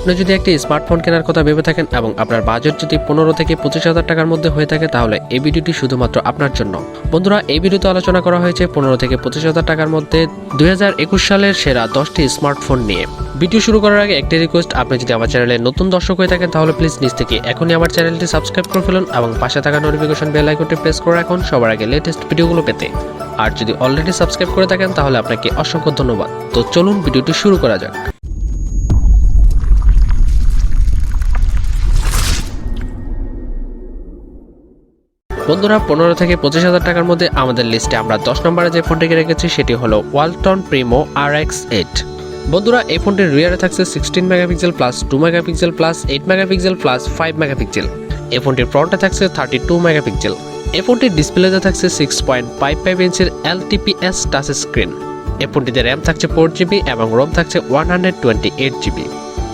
আপনি যদি একটি স্মার্টফোন কেনার কথা ভেবে থাকেন এবং আপনার বাজেট যদি 15 থেকে 25,000 টাকার মধ্যে হয়ে থাকে তাহলে এই ভিডিওটি শুধুমাত্র আপনার জন্য। বন্ধুরা, এই ভিডিওতে আলোচনা করা হয়েছে 15 থেকে 25,000 টাকার মধ্যে 2021 সালের সেরা 10টি স্মার্টফোন নিয়ে। ভিডিও শুরু করার আগে একটি রিকোয়েস্ট, আপনি যদি আমার চ্যানেলে নতুন দর্শক হয়ে থাকেন তাহলে প্লিজ নিচ থেকে এখনই আমার চ্যানেলটি সাবস্ক্রাইব করে ফেলুন এবং পাশে থাকা নোটিফিকেশন বেল আইকনটি প্রেস করে রাখুন সবার আগে লেটেস্ট ভিডিওগুলো পেতে। আর যদি অলরেডি সাবস্ক্রাইব করে থাকেন তাহলে আপনাকে অসংখ্য ধন্যবাদ। তো চলুন ভিডিওটি শুরু করা যাক। বন্ধুরা, 15 থেকে 25,000 টাকার মধ্যে আমাদের লিস্টে আমরা 10 নম্বরে যে ফোনটিকে রেখেছি সেটি হলো ওয়ালটন প্রিমো RX8। বন্ধুরা, এই ফোনটির রিয়ারে থাকছে 16 megapixel plus 2 megapixel plus 8 megapixel plus 5 megapixel. এই ফোনটির ফ্রন্টে থাকছে 32 মেগাপিক্সেল। এই ফোনটির ডিসপ্লেতে থাকছে 6.55 ইঞ্চির LTPS টাচ স্ক্রিন। এই ফোনটিতে র্যাম থাকছে 4GB এবং রোম থাকছে 128GB।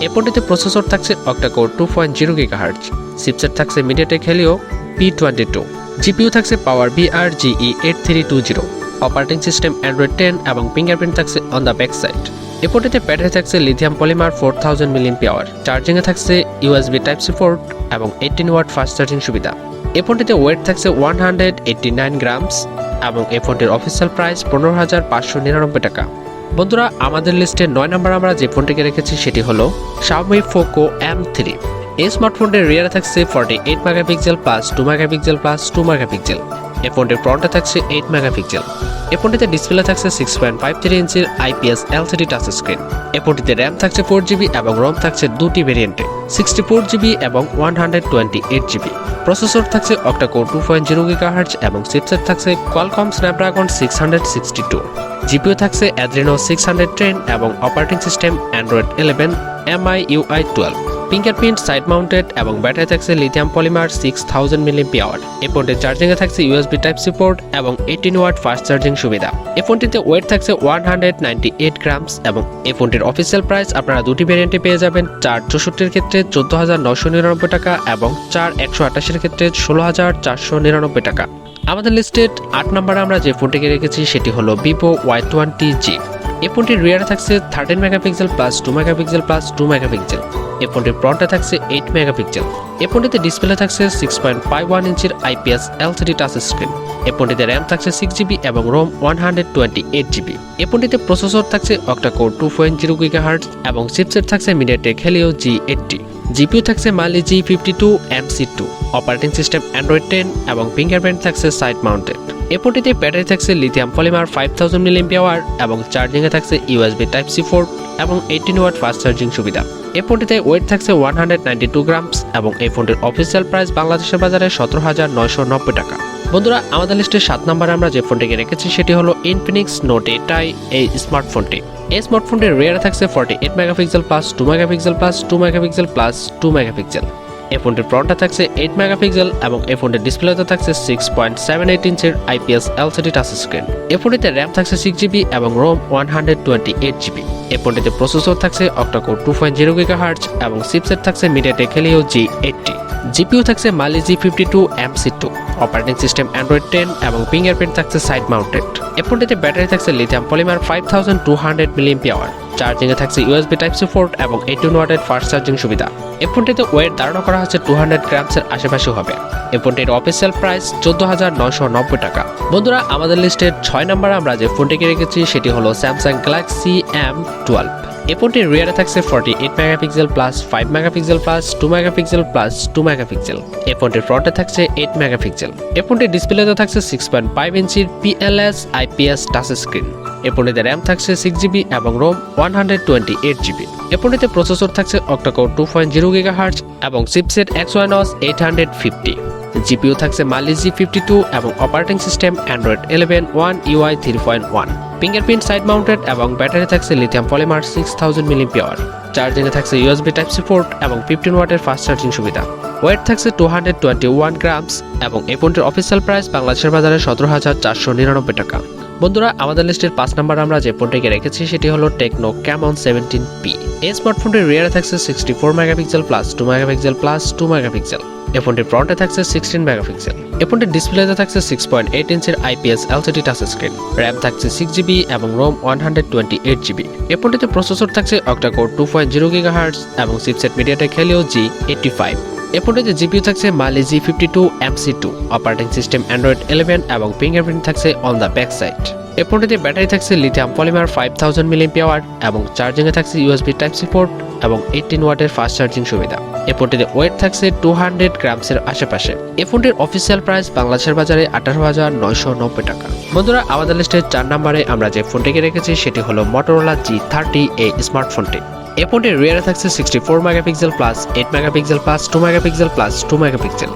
এই ফোনটিতে প্রসেসর থাকছে অক্টাকোর 2.0 GHz, চিপসেট থাকছে মিডিয়াটেক হেলিও P22, জিপিইউ থাকছে পাওয়ার BRGE8320, অপারেটিং সিস্টেম অ্যান্ড্রয়েড 10 এবং ফিঙ্গারপ্রিন্ট থাকছে অন দ্য ব্যাক সাইড। এই ফোনটিতে ব্যাটারি থাকছে লিথিয়াম পলিমার 4000 mAh, চার্জিংয়ে থাকছে USB Type-C পোর্ট এবং 18 ওয়াট ফাস্ট চার্জিং সুবিধা। এই ফোনটিতে ওয়েট থাকছে 189 গ্রামস এবং এই ফোনটির অফিসিয়াল প্রাইস 15,599 টাকা। বন্ধুরা, আমাদের লিস্টে 9 নম্বর আমরা যে ফোনটিকে রেখেছি সেটি হলো Xiaomi Poco M3। এই স্মার্টফোনটির রিয়ারে থাকছে 48 megapixel plus 2 megapixel plus 2 megapixel. এই ফোনটির ফ্রন্টে থাকছে 8 মেগাপিক্সেল। এই ফোনটিতে ডিসপ্লে থাকছে 6.53 ইঞ্চির IPS LCD টাচ স্ক্রিন। এই ফোনটিতে র্যাম থাকছে 4GB এবং রোম থাকছে দুটি ভেরিয়েন্টে, 64GB এবং 128GB। প্রসেসর থাকছে অক্টাকোর 2.0 GHz এবং চিপসেট থাকছে কোয়ালকম স্ন্যাপড্রাগন 662। জিপিইউ থাকছে Adreno 610 এবং operating system Android 11 MIUI 12। Fingerprint side mounted এবং ব্যাটারি থাকছে লিথিয়াম পলিমার 6000 mAh। এই ফোনটির চার্জিংয়ে থাকছে USB Type-C পোর্ট এবং 18 ওয়াট ফাস্ট চার্জিং সুবিধা। এই ফোনটিতে ওয়েট থাকছে 198 গ্রামস এবং এই ফোনটির অফিসিয়াল প্রাইস আপনারা দুটি ভেরিয়েন্টে পেয়ে যাবেন, 464 এর ক্ষেত্রে 14,999 টাকা এবং 4128 এর ক্ষেত্রে 16,499 টাকা। আমাদের লিস্টেড 8 নম্বরে আমরা যে ফোনটিকে রেখেছি সেটি হলো Vivo Y20G। এই ফোনটির রিয়ারে থাকছে 13 megapixel plus 2 megapixel plus 2 megapixel. এই ফোনটির ফ্রন্টে থাকছে 8 মেগাপিক্সেল। এই ফোনটিতে ডিসপ্লে থাকছে 6.51 ইঞ্চির IPS LCD টাচ স্ক্রিন। এই ফোনটিতে র্যাম থাকছে 6GB এবং রোম 128GB। এই ফোনটিতে প্রসেসর থাকছে অক্টাকোর 2.0 GHz এবং চিপসেট থাকছে মিডিয়াটেক হেলিও G80। জিপিইউ থাকছে মালি G52 MC2, operating system Android 10 এবং ফিঙ্গারপ্রিন্ট থাকছে সাইড মাউন্টেড। এই ফোনটিতে ব্যাটারি থাকছে লিথিয়াম পলিমার 5000 mAh এবং চার্জিংয়ে থাকছে USB Type-C পোর্ট এবং 18 ওয়াট ফাস্ট চার্জিং সুবিধা। এই ফোনটিতে ওয়েট থাকছে 192 গ্রামস এবং এই ফোনটির অফিসিয়াল প্রাইস বাংলাদেশের বাজারে 17,990 টাকা। বন্ধুরা, আমাদের লিস্টে 7 নম্বরে আমরা যে ফোনটিকে রেখেছি সেটি হলো Infinix Note 8i। এই স্মার্টফোনটি রিয়ারে থাকছে 48 megapixel plus 2 megapixel plus 2 megapixel plus 2 megapixel. এই ফোনটির ফ্রন্টে থাকছে 8 মেগাপিক্সেল এবং এই ফোনটির ডিসপ্লেতে থাকছে 6.78 ইঞ্চির IPS LCD টাচ স্ক্রিন। এই ফোনটিতে র্যাম থাকছে 6GB এবং রোম 128GB। এই ফোনটিতে প্রসেসর থাকছে অক্টাকোর 2.0 GHz এবং চিপসেট থাকছে মিডিয়াটেক হেলিও G80। জিপিইউ থাকছে মালি G52 MC2, operating system Android 10 এবং ফিঙ্গারপ্রিন্ট থাকছে সাইড মাউন্টেড। এই ফোনটিতে ব্যাটারি থাকছে লিথিয়াম পলিমার 5200 mAh, চার্জিংয়ে থাকছে USB Type-C পোর্ট এবং 18 ওয়াটের ফাস্ট চার্জিং সুবিধা। এই ফোনটিতে ওয়েট ধারণা করা হচ্ছে 200 গ্রামসের আশেপাশে হবে। এই ফোনটির অফিসিয়াল প্রাইস 14,990 টাকা। বন্ধুরা, আমাদের লিস্টের 6 নম্বরে আমরা যে ফোনটিকে রেখেছি সেটি হলো Samsung Galaxy M12। এই ফোনটির রিয়ারে থাকছে 48 megapixel plus 5 megapixel plus 2 megapixel plus 2 megapixel. এই ফোনটির ফ্রন্টে থাকছে 8 মেগাপিক্সেল। এই ফোনটির ডিসপ্লেতে থাকছে 6.5 ইঞ্চির PLS IPS টাচ স্ক্রিন। এই ফোনটিতে র্যাম থাকছে 6GB এবং রোম 128GB। এই ফোনটিতে প্রসেসর থাকছে অক্টাকোর 2.0 GHz এবং চিপসেট Exynos 850। জিপিইউ থাকছে মালি G52 এবং operating system Android 11 One UI 3.1। Fingerprint side mounted এবং ব্যাটারি থাকছে লিথিয়াম পলিমার 6000 mAh। চার্জিংয়ে থাকছে USB Type-C পোর্ট এবং 15 ওয়াটের ফাস্ট চার্জিং সুবিধা। ওয়েট থাকছে 221 গ্রামস এবং এই ফোনটির অফিসিয়াল প্রাইস বাংলাদেশের বাজারে 17,499 টাকা। বন্ধুরা, আমাদের লিস্টের 5 নম্বর আমরা যে ফোনটিকে রেখেছি সেটি হলো টেকনো ক্যামন 17P। এই স্মার্টফোনটির রিয়ারে থাকছে 64 megapixel plus 2 megapixel plus 2 megapixel. এ ফোনটির ফ্রন্টে থাকছে 16 মেগাপিক্সেল। এ ফোনটির ডিসপ্লেতে থাকছে 6.8 ইঞ্চির IPS LCD touch screen. RAM থাকছে 6GB এবং ROM 128GB। এ ফোনটিতে প্রসেসর থাকছে অক্টা-কোর 2.0 GHz এবং চিপসেট মিডিয়াটেক Helio G85। এ ফোনটিতে জিপিইউ থাকছে Mali G52 MC2, operating system Android 11 এবং ফিঙ্গারপ্রিন্ট থাকছে অন দ্য ব্যাক সাইড। এ ফোনটিতে ব্যাটারি থাকছে লিথিয়াম পলিমার 5000 mAh এবং চার্জিংয়ে থাকছে USB Type-C পোর্ট এবং 18 ওয়াটের ফাস্ট চার্জিং সুবিধা। এ ফোনটিতে ওয়েট থাকছে 200 গ্রামসের আশেপাশে। এ ফোনটির অফিসিয়াল প্রাইস বাংলাদেশের বাজারে 18,990 টাকা। বন্ধুরা, আমাদের লিস্টের 4 নম্বরে আমরা যে ফোনটিকে রেখেছি সেটি হলো Motorola G30 এই স্মার্টফোনটি। এ ফোনটির রিয়ারে থাকছে 64 megapixel plus 8 megapixel plus 2 megapixel plus 2 megapixel.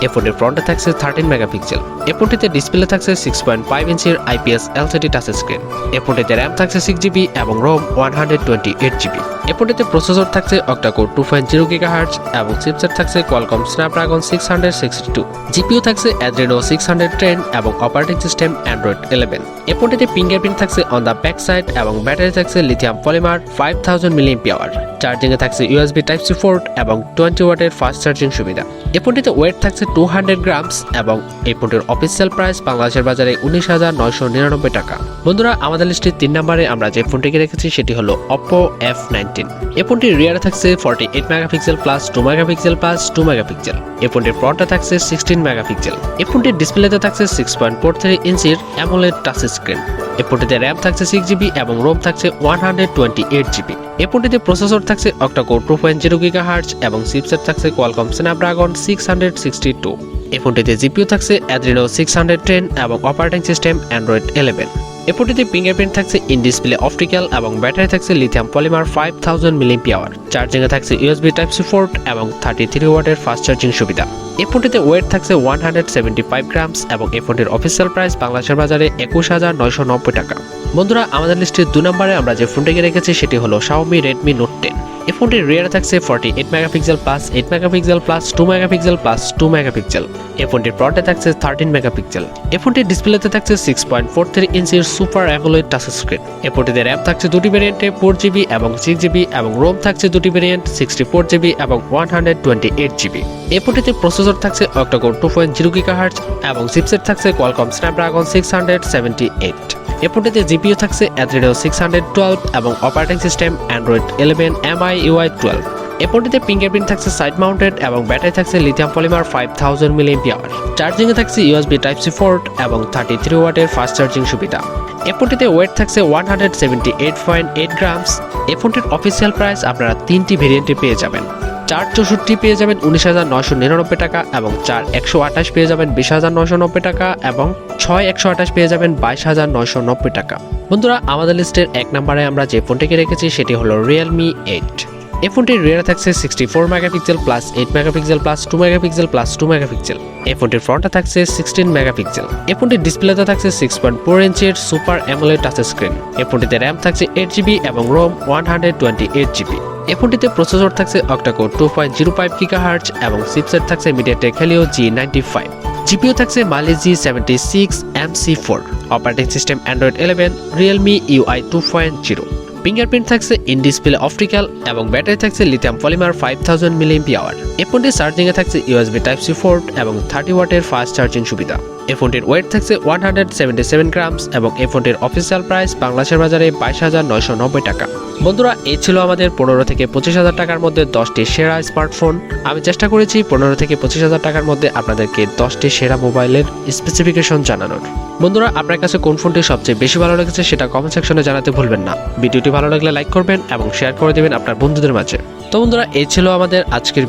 এ ফোনটির ফ্রন্টে থাকছে 13 মেগাপিক্সেল। এ ফোনটিতে ডিসপ্লে থাকছে 6.5 ইঞ্চির IPS LCD টাচ স্ক্রিন। এ ফোনটিতে র্যাম থাকছে 6GB এবং ROM 128GB। এ ফোনটিতে প্রসেসর থাকছে অক্টা-কোর 2.0 GHz এবং চিপসেট থাকছে Qualcomm Snapdragon 662। জিপিইউ থাকছে Adreno 610 এবং অপারেটিং সিস্টেম Android 11। এ ফোনটিতে ফিঙ্গারপ্রিন্ট থাকছে অন দ্য ব্যাক সাইড এবং ব্যাটারি থাকছে লিথিয়াম পলিমার 5000 mAh। চার্জিংয়ে থাকছে USB Type-C পোর্ট এবং 20 ওয়াটের ফাস্ট চার্জিং সুবিধা। এ ফোনটিতে ওয়েট থাকছে 200 গ্রামস এবং এই ফোনটির অফিসিয়াল প্রাইস বাংলাদেশের বাজারে 19,999 টাকা। বন্ধুরা, আমাদের লিস্টে 3 নম্বরে আমরা যে ফোনটিকে রেখেছি সেটি হলো Oppo F19। এই ফোনটির রিয়ারে থাকছে 48 megapixel plus 2 megapixel plus 2 megapixel. এই ফোনটির ফ্রন্টে থাকছে 16 মেগাপিক্সেল। এই ফোনটির ডিসপ্লেতে থাকছে 6.43 ইঞ্চির AMOLED টাচ স্ক্রিন। এই ফোনটিতে র্যাম থাকছে 6GB এবং ROM থাকছে 128GB। এই ফোনটিতে প্রসেসর থাকছে অক্টা-কোর 2.0 GHz এবং চিপসেট থাকছে Qualcomm Snapdragon 662। এই ফোনটিতে জিপিইউ থাকছে Adreno 610 এবং অপারেটিং সিস্টেম Android 11। এই ফোনটিতে ফিঙ্গারপ্রিন্ট থাকছে ইন ডিসপ্লে অপটিক্যাল এবং ব্যাটারি থাকছে লিথিয়াম পলিমার 5000 mAh। চার্জিংয়ে থাকছে USB Type-C পোর্ট এবং 33 ওয়াটের ফাস্ট চার্জিং সুবিধা। এই ফোনটিতে ওয়েট থাকছে 175 গ্রামস এবং এই ফোনটির অফিসিয়াল প্রাইস বাংলাদেশের বাজারে 21,990 টাকা। বন্ধুরা, আমাদের লিস্টের 2 নম্বরে আমরা যে ফোনটিকে রেখেছি সেটি হলো Xiaomi Redmi Note 10। এই ফোনটির রিয়ারে থাকছে 48 megapixel plus 8 megapixel plus 2 megapixel plus 2 megapixel. এই ফোনটির ফ্রন্টে থাকছে 13 মেগাপিক্সেল। এই ফোনটির ডিসপ্লেতে থাকছে 6.43 ইঞ্চির সুপার AMOLED টাচ স্ক্রিন। এই ফোনটিতে র্যাম থাকছে 2টি ভেরিয়েন্টে 4GB এবং 6GB এবং ROM থাকছে 2টি ভেরিয়েন্ট 64GB এবং 128GB। এই ফোনটিতে প্রসেসর থাকছে অক্টা-কোর 2.0 GHz এবং চিপসেট থাকছে Qualcomm Snapdragon 678। এই ফোনটিতে জিপিইউ থাকছে Adreno 612 এবং অপারেটিং সিস্টেম Android 11 MIUI 12। এই ফোনটিতে ফিঙ্গারপ্রিন্ট থাকছে সাইড মাউন্টেড এবং ব্যাটারি থাকছে লিথিয়াম পলিমার 5000 mAh। চার্জিংয়ে থাকছে USB Type-C পোর্ট এবং 33 ওয়াটের ফাস্ট চার্জিং সুবিধা। এই ফোনটিতে ওয়েট থাকছে 178.8 গ্রামস। এই ফোনটির অফিসিয়াল প্রাইস আপনারা 3টি ভেরিয়েন্টে পেয়ে যাবেন। 464 পেয়ে যাবেন 19,999 টাকা এবং 4128 পেয়ে যাবেন 20,990 টাকা এবং 6128 পেয়ে যাবেন 22,990 টাকা। বন্ধুরা, আমাদের লিস্টের 1 নম্বরে আমরা যে ফোনটিকে রেখেছি সেটি হলো Realme 8। এই ফোনটির রিয়ারে থাকছে 64 megapixel plus 8 megapixel plus 2 megapixel plus 2 megapixel. এই ফোনটির ফ্রন্টে থাকছে 16 মেগাপিক্সেল। এই ফোনটির ডিসপ্লেতে থাকছে 6.4 ইঞ্চির সুপার AMOLED টাচ স্ক্রিন। এই ফোনটিতে র্যাম থাকছে 8GB এবং ROM 128GB। এই ফোনটিতে প্রসেসর থাকছে অক্টা-কোর 2.05 GHz এবং চিপসেট থাকছে মিডিয়াটেক Helio G95। জিপিইউ থাকছে Mali G76 MC4, operating system Android 11, Realme UI 2.0। Fingerprint থাকছে ইন ডিসপ্লে অপটিক্যাল এবং ব্যাটারি থাকছে লিথিয়াম পলিমার 5000 mAh। এই ফোনটির চার্জিংয়ে থাকছে USB Type-C পোর্ট এবং 30 ওয়াটের ফাস্ট চার্জিং সুবিধা। এই ফোনটির ওয়েট থাকছে 177 গ্রামস এবং এই ফোনটির অফিসিয়াল প্রাইস বাংলাদেশের বাজারে 22,990 টাকা। বন্ধুরা, এই ছিল আমাদের 15 থেকে 25,000 টাকার মধ্যে 10টি সেরা স্মার্টফোন। আমি চেষ্টা করেছি 15 থেকে 25,000 টাকার মধ্যে আপনাদেরকে 10টি সেরা মোবাইলের স্পেসিফিকেশন জানানোর। বন্ধুরা, আপনার কাছে কোন ফোনটি সবচেয়ে বেশি ভালো লেগেছে সেটা কমেন্ট সেকশনে জানাতে ভুলবেন না। ভিডিওটি ভালো লাগলে লাইক করবেন এবং শেয়ার করে দেবেন আপনার বন্ধুদের মাঝে। তো বন্ধুরা, এই ছিল আমাদের আজকের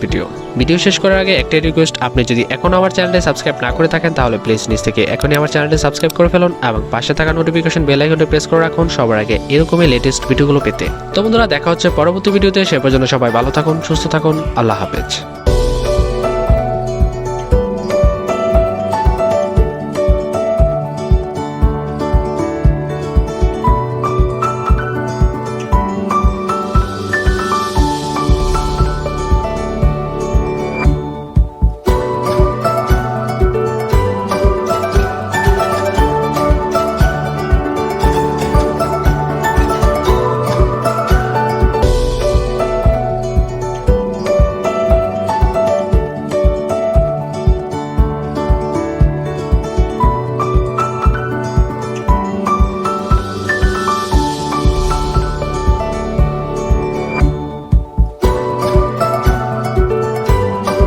ভিডিও শেষ করার আগে একটাই রিকোয়েস্ট, আপনি যদি এখনো আমার চ্যানেলটি সাবস্ক্রাইব না করে থাকেন তাহলে প্লিজ নিচ থেকে এখনই আমার চ্যানেলটি সাবস্ক্রাইব করে ফেলুন এবং পাশে থাকা নোটিফিকেশন বেল আইকনটি প্রেস করে রাখুন সবার আগে এরকমই লেটেস্ট ভিডিওগুলো পেতে। তো বন্ধুরা, দেখা হচ্ছে পরবর্তী ভিডিওতে। সে পর্যন্ত সবাই ভালো থাকুন, সুস্থ থাকুন, আল্লাহ হাফেজ।